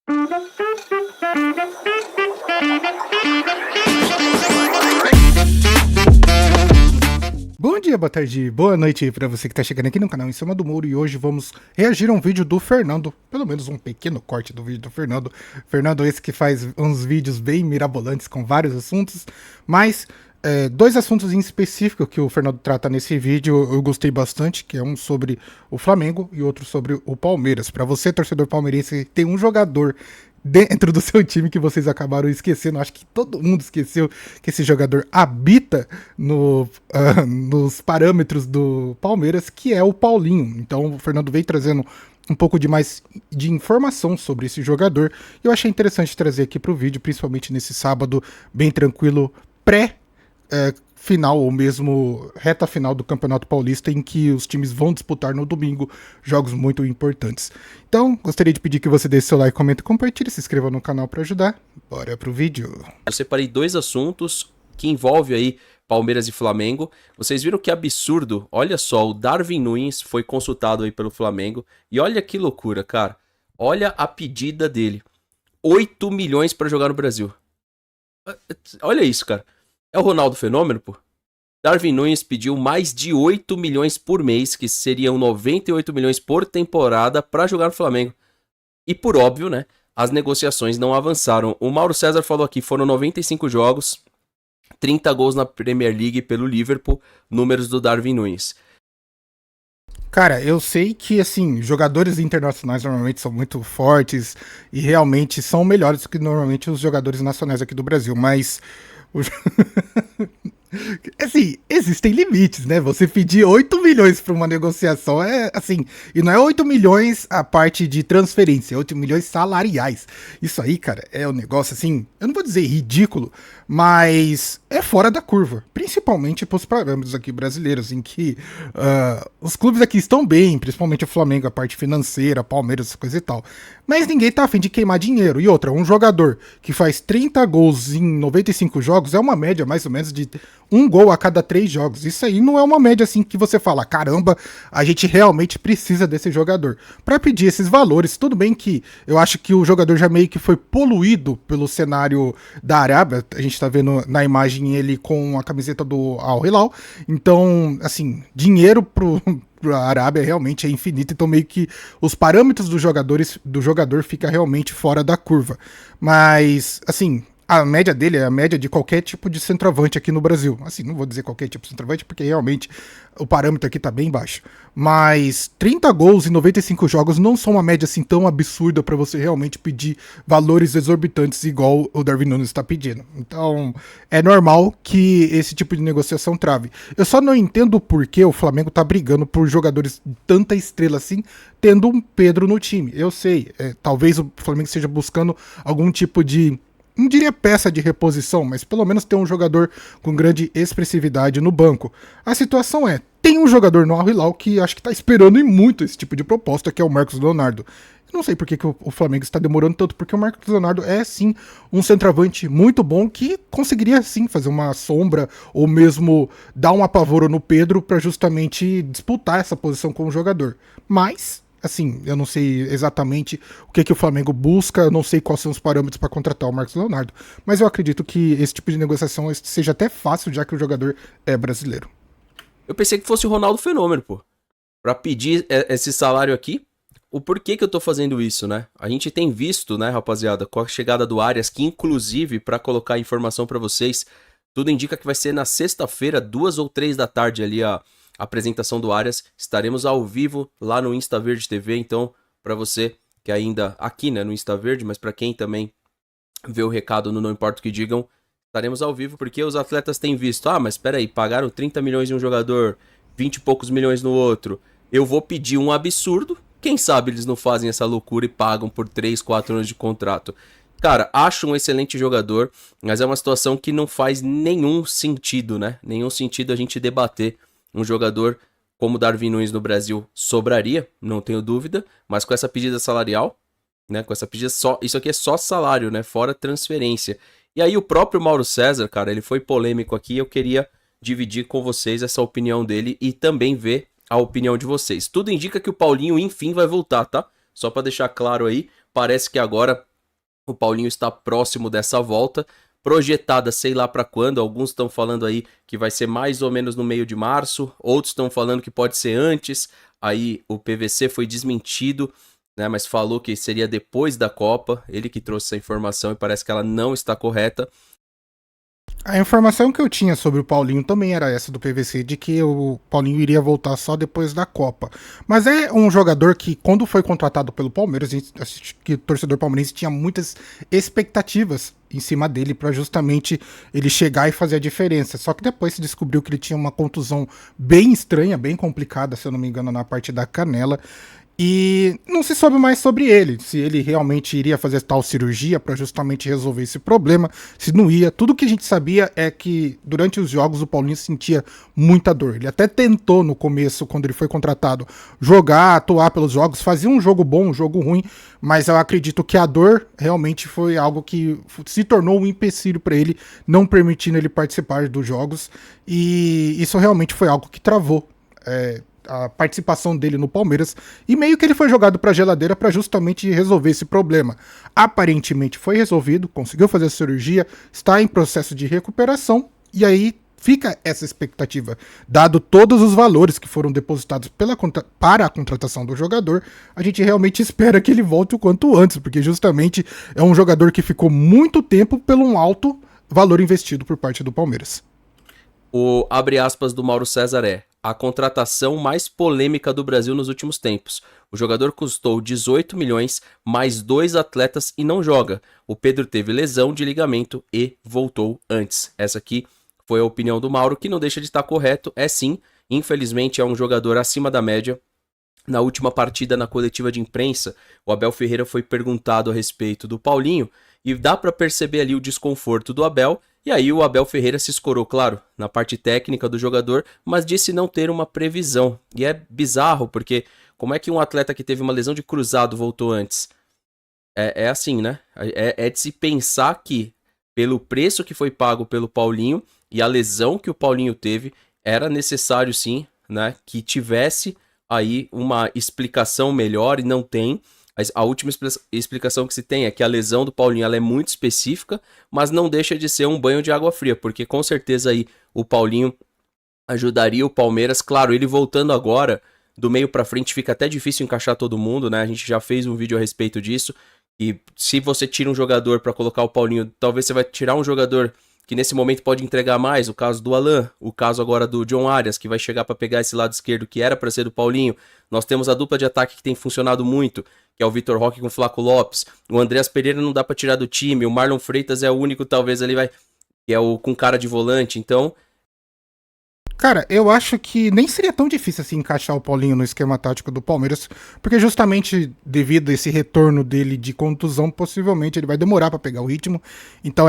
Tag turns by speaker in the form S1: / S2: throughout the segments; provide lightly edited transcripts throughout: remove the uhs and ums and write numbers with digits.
S1: Bom dia, boa tarde, boa noite para você que tá chegando aqui no canal Em Cima do Muro, e hoje vamos reagir a um vídeo do Fernando, pelo menos um pequeno corte do vídeo do Fernando. Fernando esse que faz uns vídeos bem mirabolantes com vários assuntos, mas dois assuntos em específico que o Fernando trata nesse vídeo eu gostei bastante, que é um sobre o Flamengo e outro sobre o Palmeiras. Para você, torcedor palmeirense, tem um jogador dentro do seu time que vocês acabaram esquecendo. Acho que todo mundo esqueceu que esse jogador habita nos parâmetros do Palmeiras, que é o Paulinho. Então o Fernando veio trazendo um pouco de mais de informação sobre esse jogador. Eu achei interessante trazer aqui para o vídeo, principalmente nesse sábado bem tranquilo, final ou mesmo reta final do Campeonato Paulista, em que os times vão disputar no domingo jogos muito importantes. Então, gostaria de pedir que você deixe seu like, comente, compartilhe, se inscreva no canal para ajudar. Bora pro vídeo.
S2: Eu separei dois assuntos que envolvem aí Palmeiras e Flamengo. Vocês viram que absurdo? Olha só, o Darwin Núñez foi consultado aí pelo Flamengo e olha que loucura, cara. Olha a pedida dele. 8 milhões para jogar no Brasil. Olha isso, cara. É o Ronaldo Fenômeno, pô. Darwin Núñez pediu mais de 8 milhões por mês, que seriam 98 milhões por temporada, para jogar no Flamengo. E por óbvio, né, as negociações não avançaram. O Mauro César falou aqui, foram 95 jogos, 30 gols na Premier League pelo Liverpool, números do Darwin Núñez.
S1: Cara, eu sei que, assim, jogadores internacionais normalmente são muito fortes e realmente são melhores do que normalmente os jogadores nacionais aqui do Brasil, mas... Assim, existem limites, né? Você pedir 8 milhões para uma negociação é assim, e não é 8 milhões a parte de transferência, é 8 milhões salariais. Isso aí, cara, é um negócio assim, eu não vou dizer ridículo, mas é fora da curva, principalmente para os parâmetros aqui brasileiros, em que os clubes aqui estão bem, principalmente o Flamengo, a parte financeira, Palmeiras, coisa e tal. Mas ninguém tá a fim de queimar dinheiro. E outra, um jogador que faz 30 gols em 95 jogos é uma média mais ou menos de um gol a cada 3 jogos. Isso aí não é uma média assim que você fala, caramba, a gente realmente precisa desse jogador. Para pedir esses valores, tudo bem que eu acho que o jogador já meio que foi poluído pelo cenário da Arábia. A gente tá vendo na imagem ele com a camiseta do Al Hilal. Então, assim, dinheiro a Arábia realmente é infinito, então meio que os parâmetros do jogador fica realmente fora da curva. Mas, assim, a média dele é a média de qualquer tipo de centroavante aqui no Brasil. Assim, não vou dizer qualquer tipo de centroavante, porque realmente o parâmetro aqui tá bem baixo. Mas 30 gols em 95 jogos não são uma média assim tão absurda para você realmente pedir valores exorbitantes igual o Darwin Núñez está pedindo. Então, é normal que esse tipo de negociação trave. Eu só não entendo por que o Flamengo tá brigando por jogadores de tanta estrela assim, tendo um Pedro no time. Eu sei, talvez o Flamengo esteja buscando algum tipo de, não diria peça de reposição, mas pelo menos ter um jogador com grande expressividade no banco. A situação é, tem um jogador no Al Hilal que acho que tá esperando em muito esse tipo de proposta, que é o Marcos Leonardo. Eu não sei por que o Flamengo está demorando tanto, porque o Marcos Leonardo é sim um centroavante muito bom que conseguiria sim fazer uma sombra ou mesmo dar um apavoro no Pedro para justamente disputar essa posição com o jogador. Mas... assim, eu não sei exatamente o que o Flamengo busca, eu não sei quais são os parâmetros para contratar o Marcos Leonardo, mas eu acredito que esse tipo de negociação seja até fácil, já que o jogador é brasileiro.
S2: Eu pensei que fosse o Ronaldo Fenômeno, pô, pra pedir esse salário aqui. O porquê que eu tô fazendo isso, né? A gente tem visto, né, rapaziada, com a chegada do Arias, que inclusive, pra colocar informação pra vocês, tudo indica que vai ser na sexta-feira, 2 ou 3 da tarde ali a apresentação do Arias. Estaremos ao vivo lá no Insta Verde TV, então para você que ainda aqui, né, no Insta Verde, mas para quem também vê o recado no Não Importa o que Digam, estaremos ao vivo porque os atletas têm visto, mas espera aí, pagaram 30 milhões em um jogador, 20 e poucos milhões no outro, eu vou pedir um absurdo, quem sabe eles não fazem essa loucura e pagam por 3, 4 anos de contrato. Cara, acho um excelente jogador, mas é uma situação que não faz nenhum sentido, né? Nenhum sentido a gente debater um jogador como Darwin Núñez no Brasil sobraria, não tenho dúvida, mas com essa pedida salarial, né, com essa pedida só, isso aqui é só salário, né, fora transferência. E aí o próprio Mauro César, cara, ele foi polêmico aqui, eu queria dividir com vocês essa opinião dele e também ver a opinião de vocês. Tudo indica que o Paulinho, enfim, vai voltar, tá? Só pra deixar claro aí, parece que agora O Paulinho está próximo dessa volta, projetada sei lá para quando. Alguns estão falando aí que vai ser mais ou menos no meio de março, outros estão falando que pode ser antes. Aí o PVC foi desmentido, né, mas falou que seria depois da Copa. Ele que trouxe essa informação e parece que ela não está correta.
S1: A informação que eu tinha sobre o Paulinho também era essa do PVC, de que o Paulinho iria voltar só depois da Copa. Mas é um jogador que, quando foi contratado pelo Palmeiras, que o torcedor palmeirense tinha muitas expectativas em cima dele para justamente ele chegar e fazer a diferença. Só que depois se descobriu que ele tinha uma contusão bem estranha, bem complicada, se eu não me engano, na parte da canela. E não se soube mais sobre ele, se ele realmente iria fazer tal cirurgia para justamente resolver esse problema, se não ia. Tudo que a gente sabia é que durante os jogos o Paulinho sentia muita dor. Ele até tentou no começo, quando ele foi contratado, jogar, atuar pelos jogos, fazia um jogo bom, um jogo ruim, mas eu acredito que a dor realmente foi algo que se tornou um empecilho para ele, não permitindo ele participar dos jogos, e isso realmente foi algo que travou a participação dele no Palmeiras, e meio que ele foi jogado pra geladeira para justamente resolver esse problema. Aparentemente foi resolvido, conseguiu fazer a cirurgia, está em processo de recuperação, e aí fica essa expectativa. Dado todos os valores que foram depositados para a contratação do jogador, a gente realmente espera que ele volte o quanto antes, porque justamente é um jogador que ficou muito tempo pelo um alto valor investido por parte do Palmeiras.
S2: O abre aspas do Mauro César é: a contratação mais polêmica do Brasil nos últimos tempos. O jogador custou 18 milhões, mais 2 atletas e não joga. O Pedro teve lesão de ligamento e voltou antes. Essa aqui foi a opinião do Mauro, que não deixa de estar correto. É sim, infelizmente é um jogador acima da média. Na última partida, na coletiva de imprensa, o Abel Ferreira foi perguntado a respeito do Paulinho e dá para perceber ali o desconforto do Abel. E aí o Abel Ferreira se escorou, claro, na parte técnica do jogador, mas disse não ter uma previsão. E é bizarro, porque como é que um atleta que teve uma lesão de cruzado voltou antes? É assim, né? É de se pensar que, pelo preço que foi pago pelo Paulinho e a lesão que o Paulinho teve, era necessário sim, né, que tivesse aí uma explicação melhor, e não tem. A última explicação que se tem é que a lesão do Paulinho ela é muito específica, mas não deixa de ser um banho de água fria, porque com certeza aí o Paulinho ajudaria o Palmeiras. Claro, ele voltando agora, do meio pra frente fica até difícil encaixar todo mundo, né? A gente já fez um vídeo a respeito disso, e se você tira um jogador pra colocar o Paulinho, talvez você vai tirar um jogador que nesse momento pode entregar mais, o caso do Alan, o caso agora do John Arias, que vai chegar para pegar esse lado esquerdo que era para ser do Paulinho. Nós temos a dupla de ataque que tem funcionado muito, que é o Vitor Roque com o Flaco Lopes. O Andreas Pereira não dá para tirar do time, o Marlon Freitas é o único, talvez, ali vai, que é o com cara de volante, então...
S1: Cara, eu acho que nem seria tão difícil assim encaixar o Paulinho no esquema tático do Palmeiras, porque justamente devido a esse retorno dele de contusão, possivelmente ele vai demorar para pegar o ritmo. Então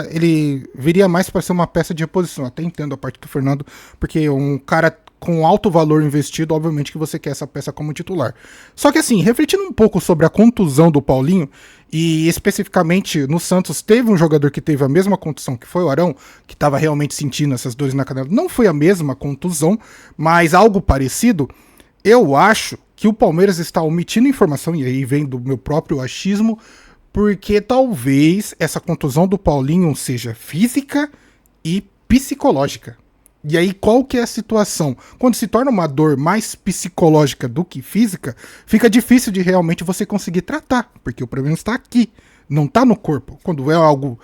S1: ele viria mais para ser uma peça de reposição. Até entendo a parte do Fernando, porque um cara com alto valor investido, obviamente que você quer essa peça como titular. Só que assim, refletindo um pouco sobre a contusão do Paulinho, e especificamente no Santos teve um jogador que teve a mesma contusão, que foi o Arão, que estava realmente sentindo essas dores na canela. Não foi a mesma contusão, mas algo parecido. Eu acho que o Palmeiras está omitindo informação, e aí vem do meu próprio achismo, porque talvez essa contusão do Paulinho seja física e psicológica. E aí, qual que é a situação? Quando se torna uma dor mais psicológica do que física, fica difícil de realmente você conseguir tratar, porque o problema está aqui, não está no corpo. Quando é algo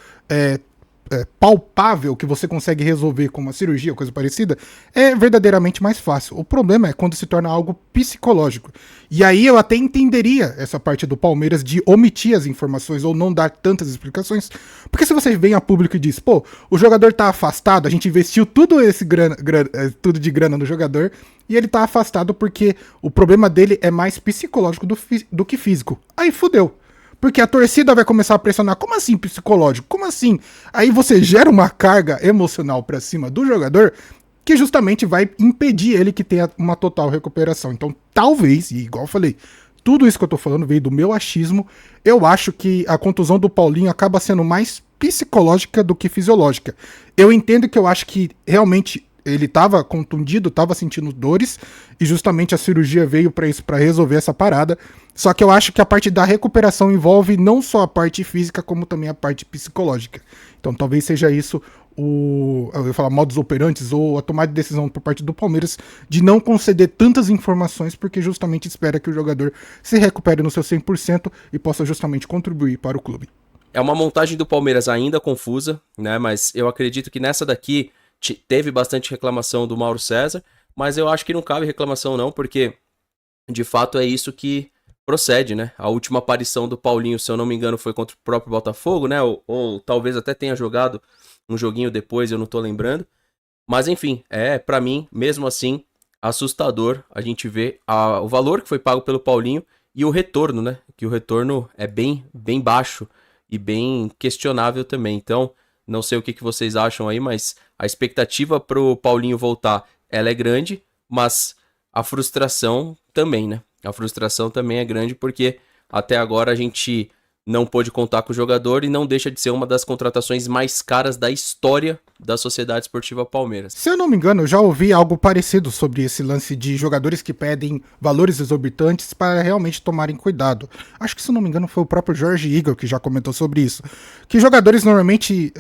S1: palpável que você consegue resolver com uma cirurgia ou coisa parecida, é verdadeiramente mais fácil. O problema é quando se torna algo psicológico. E aí eu até entenderia essa parte do Palmeiras de omitir as informações ou não dar tantas explicações, porque se você vem a público e diz, pô, o jogador tá afastado, a gente investiu tudo tudo de grana no jogador, e ele tá afastado porque o problema dele é mais psicológico do que físico. Aí fudeu. Porque a torcida vai começar a pressionar. Como assim psicológico? Como assim? Aí você gera uma carga emocional pra cima do jogador que justamente vai impedir ele que tenha uma total recuperação. Então, talvez, e igual eu falei, tudo isso que eu tô falando veio do meu achismo. Eu acho que a contusão do Paulinho acaba sendo mais psicológica do que fisiológica. Eu entendo que eu acho que realmente ele tava contundido, tava sentindo dores, e justamente a cirurgia veio para isso, para resolver essa parada. Só que eu acho que a parte da recuperação envolve não só a parte física, como também a parte psicológica. Então talvez seja isso eu ia falar modus operantes, ou a tomada de decisão por parte do Palmeiras de não conceder tantas informações, porque justamente espera que o jogador se recupere no seu 100% e possa justamente contribuir para o clube.
S2: É uma montagem do Palmeiras ainda confusa, né? Mas eu acredito que nessa daqui teve bastante reclamação do Mauro César, mas eu acho que não cabe reclamação não, porque de fato é isso que procede, né? A última aparição do Paulinho, se eu não me engano, foi contra o próprio Botafogo, né? Ou talvez até tenha jogado um joguinho depois, eu não tô lembrando. Mas enfim, pra mim, mesmo assim, assustador a gente ver o valor que foi pago pelo Paulinho e o retorno, né? Que o retorno é bem baixo e bem questionável também. Então, não sei o que vocês acham aí, mas a expectativa pro Paulinho voltar, ela é grande, mas a frustração também, né? A frustração também é grande porque até agora a gente não pôde contar com o jogador e não deixa de ser uma das contratações mais caras da história da Sociedade Esportiva Palmeiras.
S1: Se eu não me engano, eu já ouvi algo parecido sobre esse lance de jogadores que pedem valores exorbitantes para realmente tomarem cuidado. Acho que, se eu não me engano, foi o próprio Jorge Igor que já comentou sobre isso. Que jogadores normalmente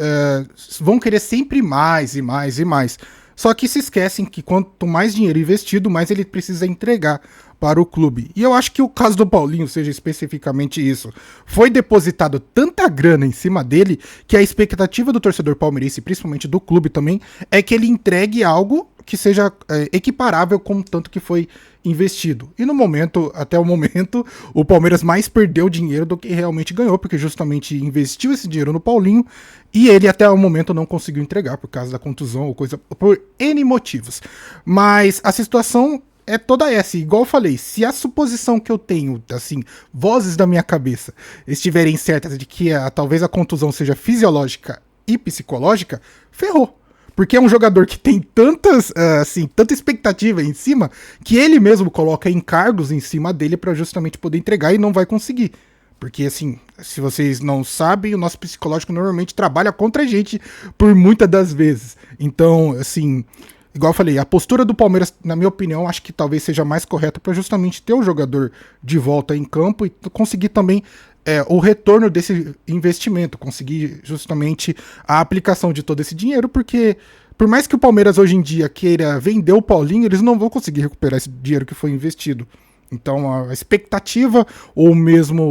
S1: vão querer sempre mais e mais e mais. Só que se esquecem que quanto mais dinheiro investido, mais ele precisa entregar para o clube. E eu acho que o caso do Paulinho seja especificamente isso. Foi depositado tanta grana em cima dele que a expectativa do torcedor palmeirense, principalmente do clube também, é que ele entregue algo que seja equiparável com o tanto que foi investido. E no momento, até o momento, o Palmeiras mais perdeu dinheiro do que realmente ganhou, porque justamente investiu esse dinheiro no Paulinho e ele até o momento não conseguiu entregar por causa da contusão ou coisa, por N motivos. Mas a situação é toda essa, igual eu falei, se a suposição que eu tenho, assim, vozes da minha cabeça, estiverem certas de que talvez a contusão seja fisiológica e psicológica, ferrou. Porque é um jogador que tem tanta expectativa em cima, que ele mesmo coloca encargos em cima dele para justamente poder entregar e não vai conseguir. Porque, assim, se vocês não sabem, o nosso psicológico normalmente trabalha contra a gente por muitas das vezes. Então, assim, igual eu falei, a postura do Palmeiras, na minha opinião, acho que talvez seja mais correta para justamente ter o jogador de volta em campo e conseguir também o retorno desse investimento, conseguir justamente a aplicação de todo esse dinheiro, porque por mais que o Palmeiras hoje em dia queira vender o Paulinho, eles não vão conseguir recuperar esse dinheiro que foi investido. Então a expectativa, ou mesmo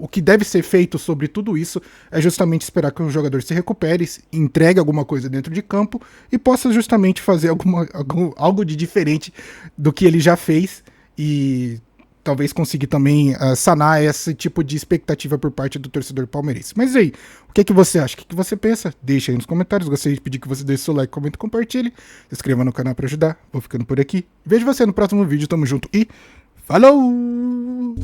S1: o que deve ser feito sobre tudo isso, é justamente esperar que o jogador se recupere, entregue alguma coisa dentro de campo e possa justamente fazer algo de diferente do que ele já fez e talvez conseguir também sanar esse tipo de expectativa por parte do torcedor palmeirense. Mas aí, o que você acha? O que você pensa? Deixa aí nos comentários. Gostaria de pedir que você deixe seu like, comente e compartilhe. Se inscreva no canal para ajudar. Vou ficando por aqui. Vejo você no próximo vídeo. Tamo junto e falou!